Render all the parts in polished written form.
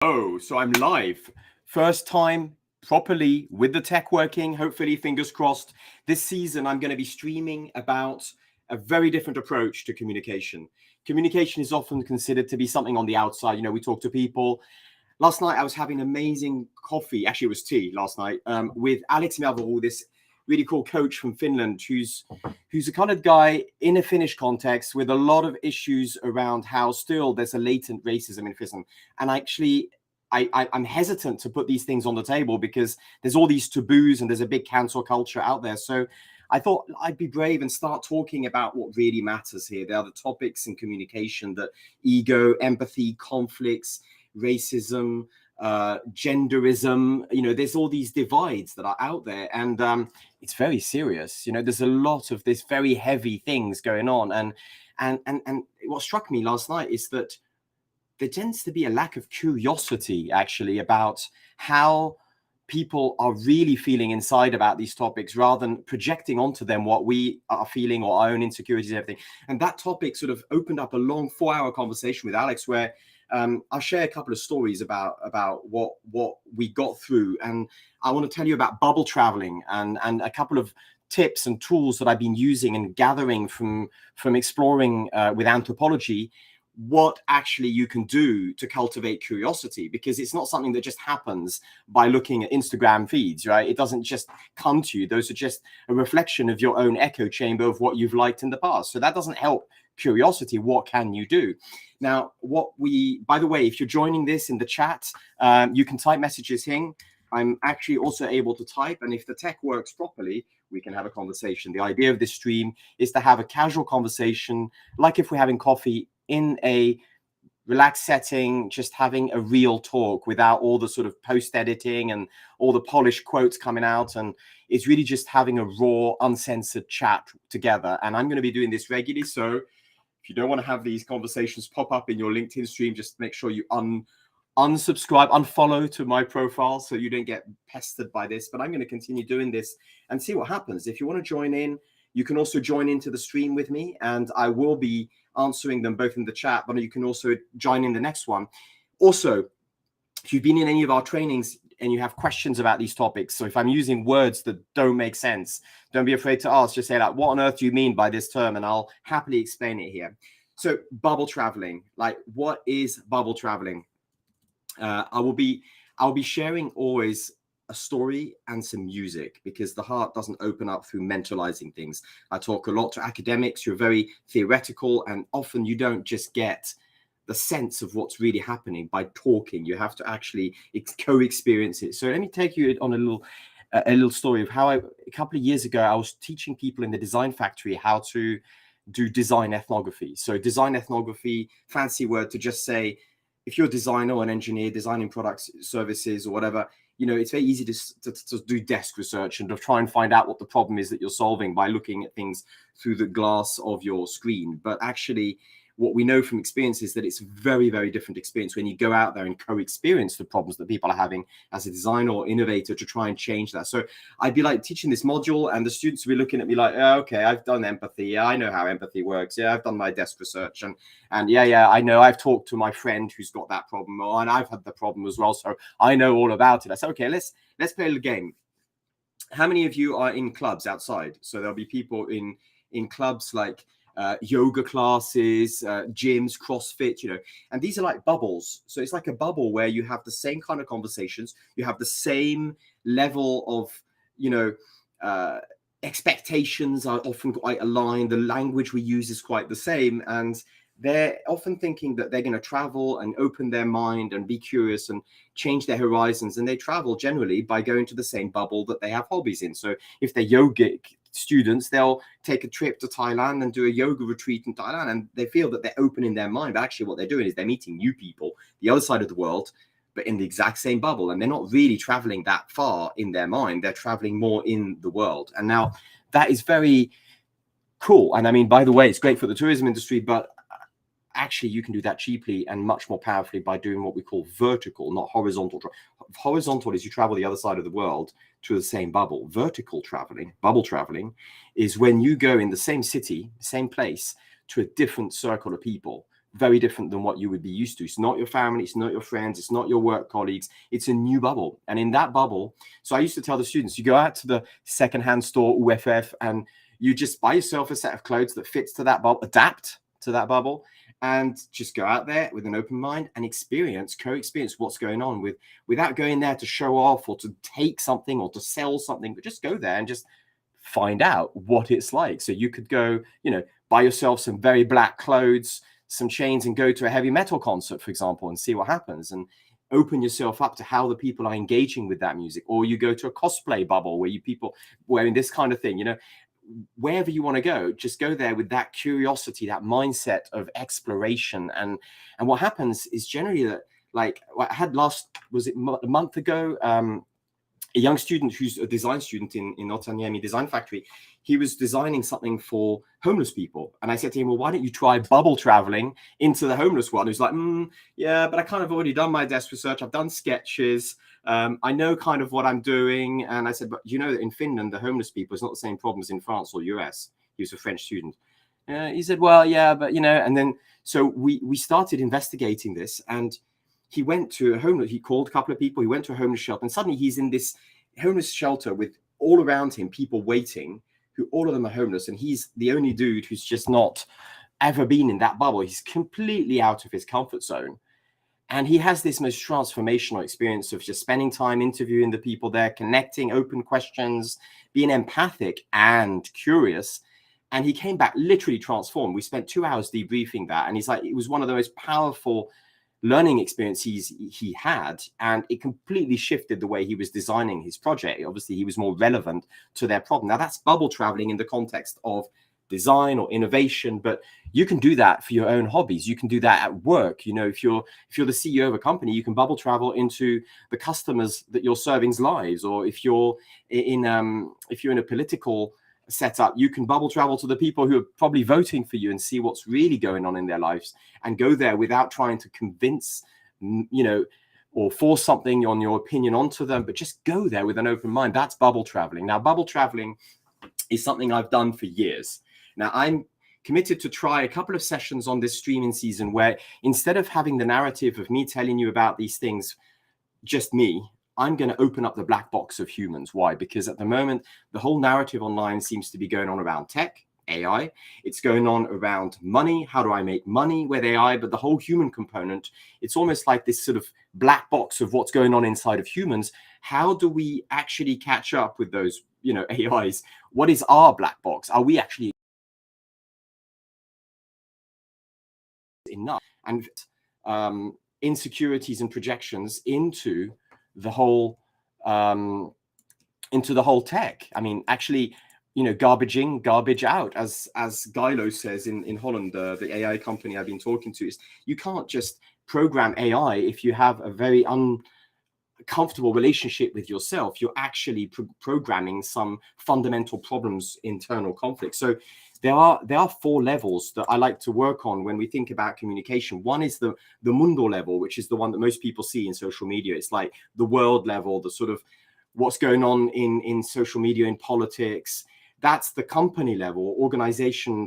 Oh, so I'm live. First time properly with the tech working, hopefully, fingers crossed. This season, I'm going to be streaming about a very different approach to communication. Communication is often considered to be something on the outside. You know, we talk to people. Last night, I was having amazing coffee. Actually, it was tea last night with Alex Melvaru, this really cool coach from Finland, who's a kind of guy in a Finnish context with a lot of issues around how still there's a latent racism in Finland. And actually, I'm hesitant to put these things on the table because there's all these taboos and there's a big cancel culture out there. So I thought I'd be brave and start talking about what really matters here. There are the topics in communication that ego, empathy, conflicts, racism, genderism, you know, there's all these divides that are out there, and it's very serious. You know, there's a lot of this very heavy things going on, and what struck me last night is that there tends to be a lack of curiosity actually about how people are really feeling inside about these topics rather than projecting onto them what we are feeling or our own insecurities and everything. And that topic sort of opened up a long 4-hour conversation with Alex where I'll share a couple of stories about what we got through, and I want to tell you about bubble traveling and a couple of tips and tools that I've been using and gathering from exploring with anthropology, what actually you can do to cultivate curiosity, because it's not something that just happens by looking at Instagram feeds, right? It doesn't just come to you. Those are just a reflection of your own echo chamber of what you've liked in the past. So that doesn't help curiosity. What can you do? Now, by the way, if you're joining this in the chat, you can type messages in. I'm actually also able to type, and if the tech works properly, we can have a conversation. The idea of this stream is to have a casual conversation, like if we're having coffee in a relaxed setting, just having a real talk without all the sort of post editing and all the polished quotes coming out. And it's really just having a raw, uncensored chat together. And I'm going to be doing this regularly. So if you don't want to have these conversations pop up in your LinkedIn stream, just make sure you unsubscribe, unfollow to my profile so you don't get pestered by this. But I'm going to continue doing this and see what happens. If you want to join in, you can also join into the stream with me, and I will be answering them both in the chat, but you can also join in the next one. Also, if you've been in any of our trainings and you have questions about these topics, so if I'm using words that don't make sense, don't be afraid to ask. Just say like, what on earth do you mean by this term? And I'll happily explain it here. So bubble traveling, like what is bubble traveling? I'll be sharing always a story and some music, because the heart doesn't open up through mentalizing things. I talk a lot to academics who are very theoretical, and often you don't just get the sense of what's really happening by talking. You have to actually co-experience it. So let me take you on a little story of how a couple of years ago, I was teaching people in the design factory how to do design ethnography. So design ethnography, fancy word to just say, if you're a designer or an engineer designing products, services, or whatever, you know, it's very easy to do desk research and to try and find out what the problem is that you're solving by looking at things through the glass of your screen. But actually, what we know from experience is that it's a very, very different experience when you go out there and co-experience the problems that people are having as a designer or innovator to try and change that. So I'd be like teaching this module, and the students would be looking at me like, oh, okay, I've done empathy. Yeah, I know how empathy works. Yeah, I've done my desk research. And yeah, I know. I've talked to my friend who's got that problem, and I've had the problem as well. So I know all about it. I said, okay, let's play a little game. How many of you are in clubs outside? So there'll be people in clubs like yoga classes, gyms, CrossFit, you know, and these are like bubbles. So it's like a bubble where you have the same kind of conversations, you have the same level of, you know, expectations are often quite aligned. The language we use is quite the same, and they're often thinking that they're going to travel and open their mind and be curious and change their horizons. And they travel generally by going to the same bubble that they have hobbies in. So if they're yogic students, they'll take a trip to Thailand and do a yoga retreat in Thailand, and they feel that they're opening their mind. But actually what they're doing is they're meeting new people, the other side of the world, but in the exact same bubble. And they're not really traveling that far in their mind. They're traveling more in the world. And now that is very cool. And I mean, by the way, it's great for the tourism industry, but actually you can do that cheaply and much more powerfully by doing what we call vertical, not horizontal. Horizontal is you travel the other side of the world to the same bubble. Vertical traveling, bubble traveling, is when you go in the same city, same place, to a different circle of people, very different than what you would be used to. It's not your family, it's not your friends, it's not your work colleagues. It's a new bubble. And in that bubble, so I used to tell the students, you go out to the secondhand store, UFF, and you just buy yourself a set of clothes that fits to that bubble, adapt to that bubble, and just go out there with an open mind and co-experience what's going on without going there to show off or to take something or to sell something, but just go there and just find out what it's like. So you could go, buy yourself some very black clothes, some chains, and go to a heavy metal concert, for example, and see what happens, and open yourself up to how the people are engaging with that music. Or you go to a cosplay bubble where people wearing this kind of thing, wherever you want to go, just go there with that curiosity, that mindset of exploration. And what happens is generally that, like I had a month ago, a young student who's a design student in Otaniemi Design Factory. He was designing something for homeless people. And I said to him, well, why don't you try bubble traveling into the homeless world? He was like, yeah, but I kind of already done my desk research. I've done sketches. I know kind of what I'm doing. And I said, but you know that in Finland, the homeless people is not the same problem as in France or US. He was a French student. He said, well, yeah, but and then so we started investigating this, and he went to he called a couple of people, he went to a homeless shelter, and suddenly he's in this homeless shelter with all around him people waiting, who all of them are homeless, and he's the only dude who's just not ever been in that bubble. He's completely out of his comfort zone. And he has this most transformational experience of just spending time interviewing the people there, connecting, open questions, being empathic and curious. And he came back literally transformed. We spent 2 hours debriefing that. And he's like, it was one of the most powerful learning experiences he had. And it completely shifted the way he was designing his project. Obviously, he was more relevant to their problem. Now, that's bubble traveling in the context of design or innovation, but you can do that for your own hobbies. You can do that at work. If you're the CEO of a company, you can bubble travel into the customers that you're serving's lives. Or if you're in a political setup, you can bubble travel to the people who are probably voting for you and see what's really going on in their lives, and go there without trying to convince, or force something on your opinion onto them, but just go there with an open mind. That's bubble traveling. Now, bubble traveling is something I've done for years. Now, I'm committed to try a couple of sessions on this streaming season where, instead of having the narrative of me telling you about these things, just me, I'm going to open up the black box of humans. Why? Because at the moment, the whole narrative online seems to be going on around tech, AI. It's going on around money. How do I make money with AI? But the whole human component, it's almost like this sort of black box of what's going on inside of humans. How do we actually catch up with those, AIs? What is our black box? Are we actually enough? And insecurities and projections into the whole tech. I mean, actually, garbage in, garbage out, as Gilo says in Holland, the AI company I've been talking to. Is you can't just program AI if you have a very uncomfortable relationship with yourself. You're actually programming some fundamental problems, internal conflict. So there are 4 levels that I like to work on when we think about communication. One is the mundo level, which is the one that most people see in social media. It's like the world level, the sort of what's going on in social media, in politics. That's the company level,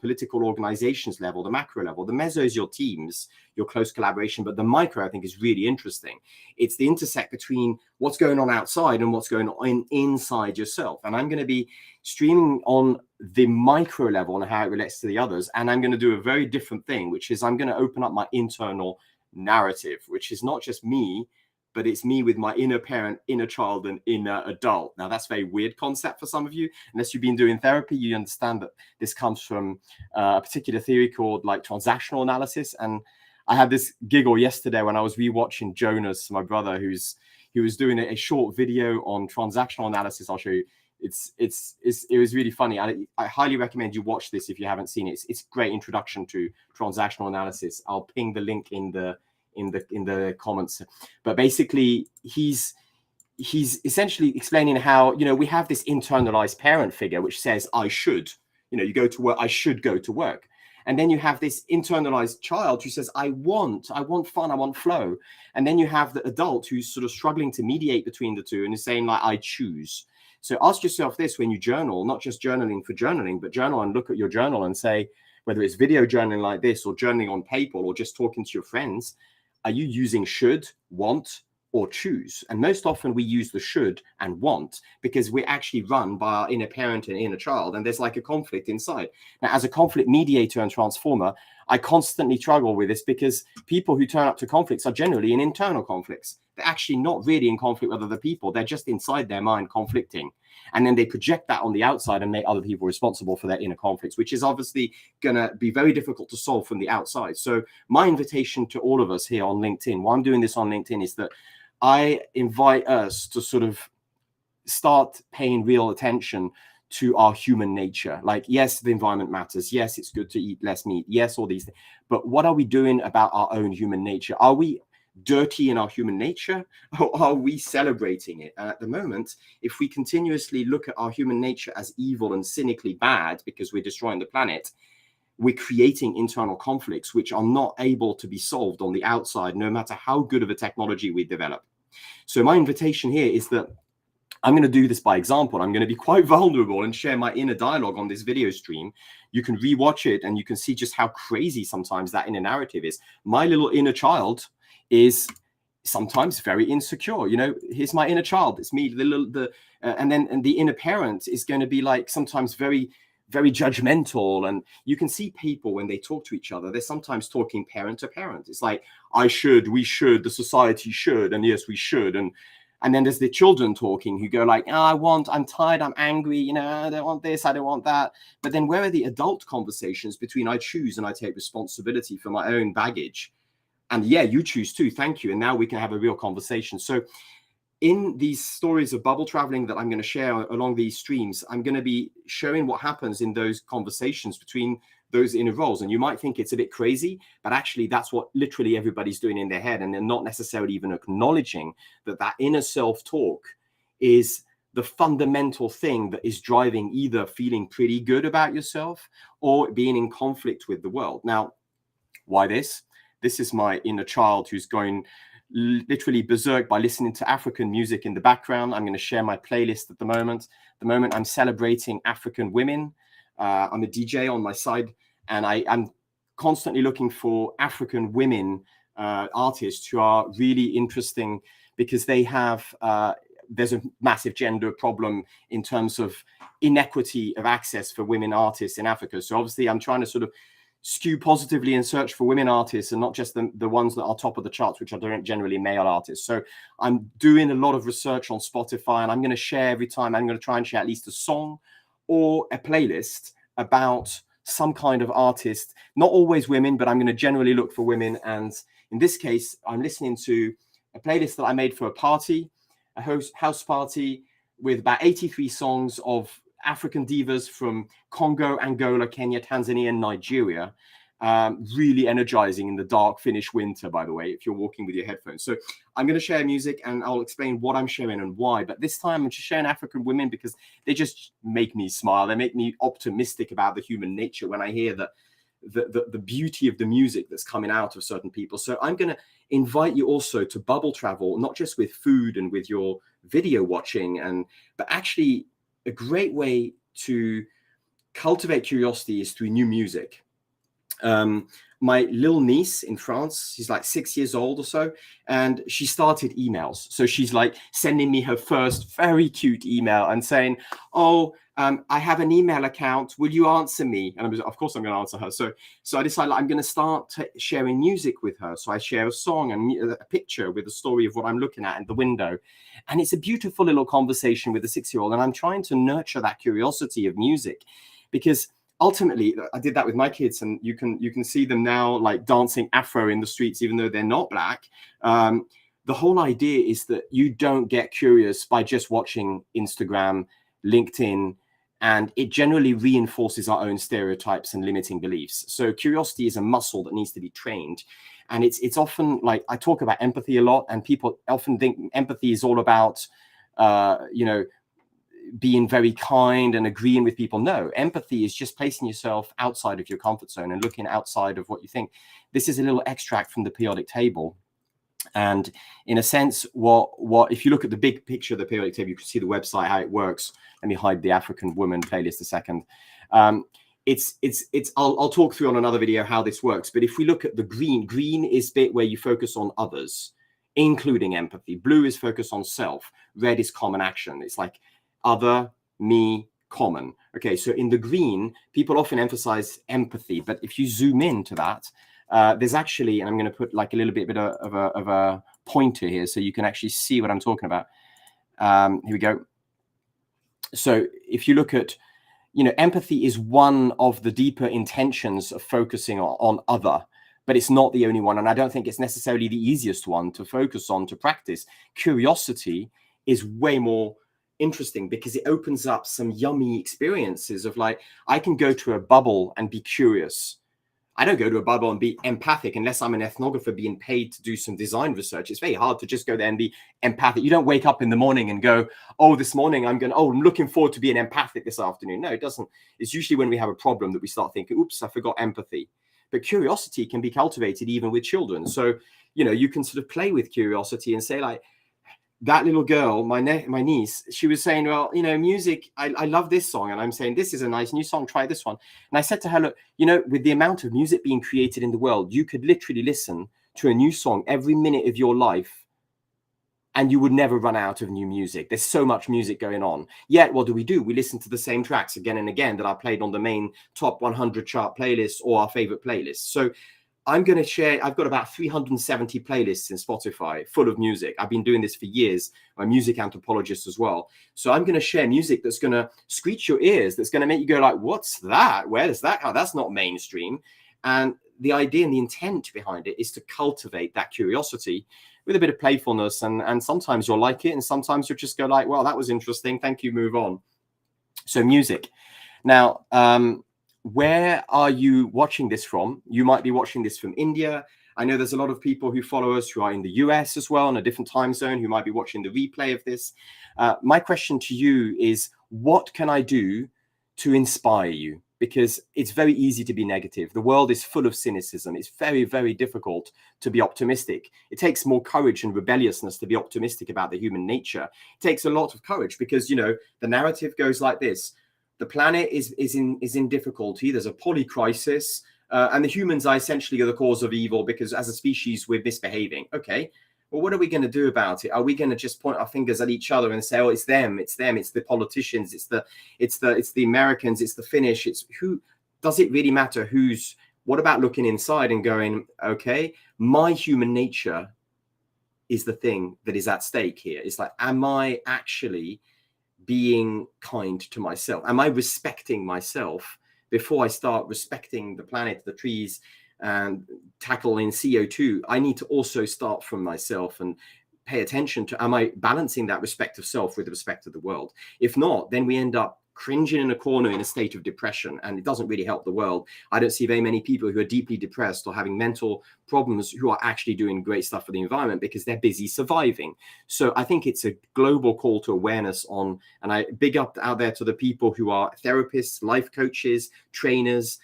political organizations level, the macro level. The meso is your teams, your close collaboration, but the micro, I think, is really interesting. It's the intersect between what's going on outside and what's going on inside yourself. And I'm going to be streaming on the micro level and how it relates to the others. And I'm going to do a very different thing, which is I'm going to open up my internal narrative, which is not just me, but it's me with my inner parent, inner child, and inner adult. Now, that's a very weird concept for some of you. Unless you've been doing therapy, you understand that this comes from a particular theory called like transactional analysis. And I had this giggle yesterday when I was rewatching Jonas, my brother, he was doing a short video on transactional analysis. I'll show you. It was really funny. I highly recommend you watch this if you haven't seen it. It's a great introduction to transactional analysis. I'll ping the link in the comments. But basically, he's essentially explaining how, we have this internalized parent figure which says I should, you go to work, I should go to work. And then you have this internalized child who says I want fun, I want flow. And then you have the adult who's sort of struggling to mediate between the two and is saying like I choose. So ask yourself this when you journal, not just journaling for journaling, but journal and look at your journal and say, whether it's video journaling like this or journaling on paper or just talking to your friends, are you using should, want, or choose? And most often we use the should and want because we're actually run by our inner parent and inner child, and there's like a conflict inside. Now, as a conflict mediator and transformer, I constantly struggle with this because people who turn up to conflicts are generally in internal conflicts. They're actually not really in conflict with other people. They're just inside their mind conflicting. And then they project that on the outside and make other people responsible for their inner conflicts, which is obviously going to be very difficult to solve from the outside. So my invitation to all of us here on LinkedIn, why I'm doing this on LinkedIn, is that I invite us to sort of start paying real attention to our human nature. Like, yes, the environment matters. Yes, it's good to eat less meat. Yes, all these things. But what are we doing about our own human nature? Are we dirty in our human nature, or are we celebrating it? And at the moment, if we continuously look at our human nature as evil and cynically bad because we're destroying the planet, we're creating internal conflicts which are not able to be solved on the outside, no matter how good of a technology we develop. So my invitation here is that I'm going to do this by example. I'm going to be quite vulnerable and share my inner dialogue on this video stream. You can rewatch it and you can see just how crazy sometimes that inner narrative is. My little inner child is sometimes very insecure. You know, here's my inner child. It's me, and the inner parent is going to be like sometimes very, very judgmental. And you can see people when they talk to each other, they're sometimes talking parent to parent. It's like, I should, we should, the society should, and yes, we should. And then there's the children talking who go like, oh, I'm tired, I'm angry, you know, I don't want this, I don't want that. But then where are the adult conversations between I choose and I take responsibility for my own baggage? And yeah, you choose too, thank you. And now we can have a real conversation. So in these stories of bubble traveling that I'm going to share along these streams, I'm going to be showing what happens in those conversations between those inner roles. And you might think it's a bit crazy, but actually that's what literally everybody's doing in their head. And they're not necessarily even acknowledging that that inner self-talk is the fundamental thing that is driving either feeling pretty good about yourself or being in conflict with the world. Now, why this? This is my inner child who's going literally berserk by listening to African music in the background. I'm going to share my playlist at the moment. At the moment, I'm celebrating African women. I'm a DJ on my side, and I'm constantly looking for African women artists who are really interesting because they have, there's a massive gender problem in terms of inequity of access for women artists in Africa. So obviously I'm trying to sort of skew positively and search for women artists and not just the ones that are top of the charts, which are generally male artists. So I'm doing a lot of research on Spotify, and I'm going to share every time. I'm going to try and share at least a song or a playlist about some kind of artist, not always women, but I'm going to generally look for women. And in this case, I'm listening to a playlist that I made for a party, a house party with about 83 songs of African divas from Congo, Angola, Kenya, Tanzania, and Nigeria. Really energizing in the dark Finnish winter, by the way, if you're walking with your headphones. So I'm going to share music and I'll explain what I'm sharing and why. But this time I'm just sharing African women because they just make me smile. They make me optimistic about the human nature when I hear the beauty of the music that's coming out of certain people. So I'm going to invite you also to bubble travel, not just with food and with your video watching, but actually a great way to cultivate curiosity is through new music. My little niece in France, she's like 6 years old or so, and she started emails. So she's like sending me her first very cute email and saying, oh, I have an email account. Will you answer me? And of course I'm going to answer her. So I decided I'm going to start sharing music with her. So I share a song and a picture with a story of what I'm looking at in the window. And it's a beautiful little conversation with a 6-year-old. And I'm trying to nurture that curiosity of music because ultimately, I did that with my kids, and you can see them now like dancing Afro in the streets, even though they're not black. The whole idea is that you don't get curious by just watching Instagram, LinkedIn, and it generally reinforces our own stereotypes and limiting beliefs. So curiosity is a muscle that needs to be trained. And it's often like I talk about empathy a lot, and people often think empathy is all about, being very kind and agreeing with people. No, empathy is just placing yourself outside of your comfort zone and looking outside of what you think. This is a little extract from the periodic table. And in a sense, what if you look at the big picture of the periodic table, you can see the website, how it works. Let me hide the African woman playlist a second. I'll talk through on another video how this works. But if we look at the green is bit where you focus on others, including empathy. Blue is focus on self. Red is common action. It's like other, me, common. Okay, so in the green, people often emphasize empathy, but if you zoom into that, there's actually, and I'm going to put like a little bit of a pointer here so you can actually see what I'm talking about. Here we go. So if you look at, empathy is one of the deeper intentions of focusing on other, but it's not the only one. And I don't think it's necessarily the easiest one to focus on, to practice. Curiosity is way more interesting because it opens up some yummy experiences of like, I can go to a bubble and be curious. I don't go to a bubble and be empathic unless I'm an ethnographer being paid to do some design research. It's very hard to just go there and be empathic. You don't wake up in the morning and go, oh, this morning I'm looking forward to being empathic this afternoon. No, it doesn't. It's usually when we have a problem that we start thinking, oops, I forgot empathy. But curiosity can be cultivated even with children. So, you can sort of play with curiosity and say like, that little girl, my niece, she was saying, well, music, I love this song. And I'm saying, this is a nice new song, try this one. And I said to her, look, with the amount of music being created in the world, you could literally listen to a new song every minute of your life and you would never run out of new music. There's so much music going on. Yet, what do? We listen to the same tracks again and again that are played on the main top 100 chart playlists or our favorite playlists. So I'm going to share, I've got about 370 playlists in Spotify full of music. I've been doing this for years. I'm a music anthropologist as well. So I'm going to share music that's going to screech your ears, that's going to make you go like, what's that? Where does that come? That's not mainstream. And the idea and the intent behind it is to cultivate that curiosity with a bit of playfulness. And sometimes you'll like it. And sometimes you'll just go like, well, that was interesting. Thank you. Move on. So music. Now, where are you watching this from? You might be watching this from India. I know there's a lot of people who follow us who are in the US as well, in a different time zone, who might be watching the replay of this. My question to you is, what can I do to inspire you? Because it's very easy to be negative. The world is full of cynicism. It's very, very difficult to be optimistic. It takes more courage and rebelliousness to be optimistic about the human nature. It takes a lot of courage because, the narrative goes like this. The planet is in difficulty. There's a polycrisis, and the humans are essentially the cause of evil because as a species, we're misbehaving. Okay, well, what are we going to do about it? Are we going to just point our fingers at each other and say, oh, it's them, it's the politicians, it's the Americans, it's the Finnish, it's who? Does it really matter what about looking inside and going, okay, my human nature is the thing that is at stake here. It's like, am I actually being kind to myself? Am I respecting myself before I start respecting the planet, the trees, and tackling CO2? I need to also start from myself and pay attention to, am I balancing that respect of self with respect to the world? If not, then we end up cringing in a corner in a state of depression, and it doesn't really help the world. I don't see very many people who are deeply depressed or having mental problems who are actually doing great stuff for the environment because they're busy surviving. So I think it's a global call to awareness on, and I big up out there to the people who are therapists, life coaches, trainers,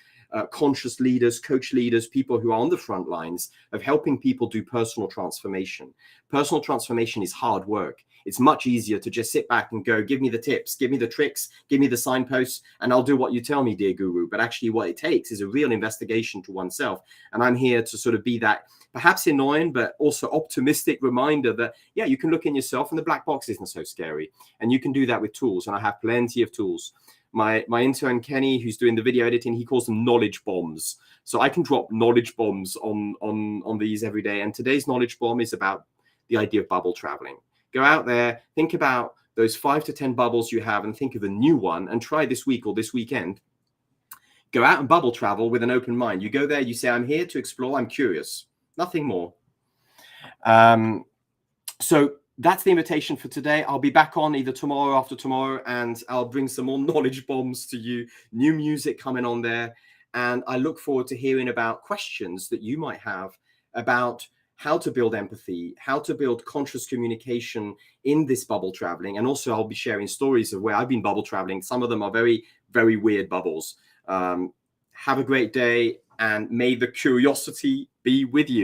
conscious leaders, coach leaders, people who are on the front lines of helping people do personal transformation. Personal transformation is hard work. It's much easier to just sit back and go, give me the tips, give me the tricks, give me the signposts, and I'll do what you tell me, dear guru. But actually what it takes is a real investigation to oneself. And I'm here to sort of be that perhaps annoying, but also optimistic reminder that, yeah, you can look in yourself and the black box isn't so scary. And you can do that with tools. And I have plenty of tools. My intern, Kenny, who's doing the video editing, he calls them knowledge bombs. So I can drop knowledge bombs on these every day. And today's knowledge bomb is about the idea of bubble traveling. Go out there, think about those 5 to 10 bubbles you have and think of a new one and try this week or this weekend. Go out and bubble travel with an open mind. You go there, you say, I'm here to explore, I'm curious, nothing more. So that's the invitation for today. I'll be back on either tomorrow or after tomorrow, and I'll bring some more knowledge bombs to you, new music coming on there. And I look forward to hearing about questions that you might have about how to build empathy, how to build conscious communication in this bubble traveling. And also I'll be sharing stories of where I've been bubble traveling. Some of them are very, very weird bubbles. Have a great day, and may the curiosity be with you.